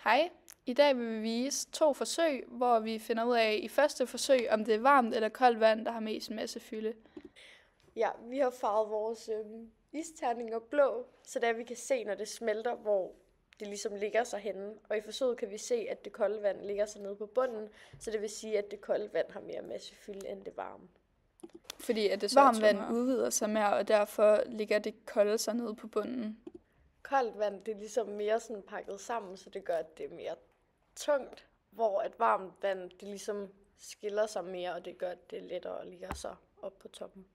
Hej, i dag vil vi vise 2 forsøg, hvor vi finder ud af i første forsøg, om det er varmt eller koldt vand, der har mest massefylde. Ja, vi har farvet vores isterninger blå, så der vi kan se, når det smelter, hvor det ligesom ligger sig henne. Og i forsøget kan vi se, at det kolde vand ligger sig nede på bunden, så det vil sige, at det kolde vand har mere massefylde end det varme. Fordi at det varme vand udvider sig mere, og derfor ligger det kolde sig nede på bunden. Koldt vand, det er ligesom mere sådan pakket sammen, så det gør, at det er mere tungt, hvor et varmt vand, det ligesom skiller sig mere, og det gør, at det er lettere at ligge sig op på toppen.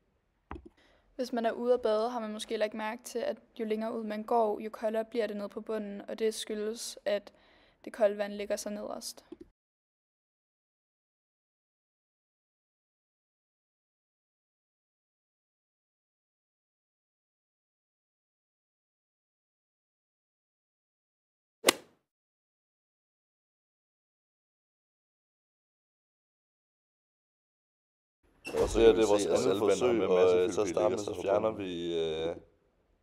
Hvis man er ude at bade, har man måske lagt mærke til, at jo længere ud man går, jo koldere bliver det nede på bunden, og det skyldes, at det kolde vand ligger sig nederst. Og så er det vores andet forsøg, og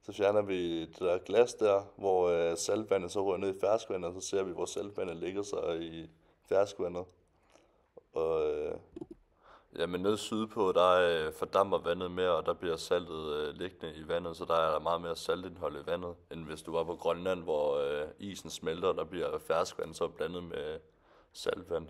så fjerner vi det der glas der, hvor saltvandet så ryger ned i ferskvandet, og så ser vi, hvor saltvandet ligger sig i ferskvandet. Og men nede sydpå, der fordamper vandet mere, og der bliver saltet liggende i vandet, så der er meget mere saltindhold i vandet, end hvis du var på Grønland, hvor isen smelter, og der bliver ferskvand så blandet med saltvand.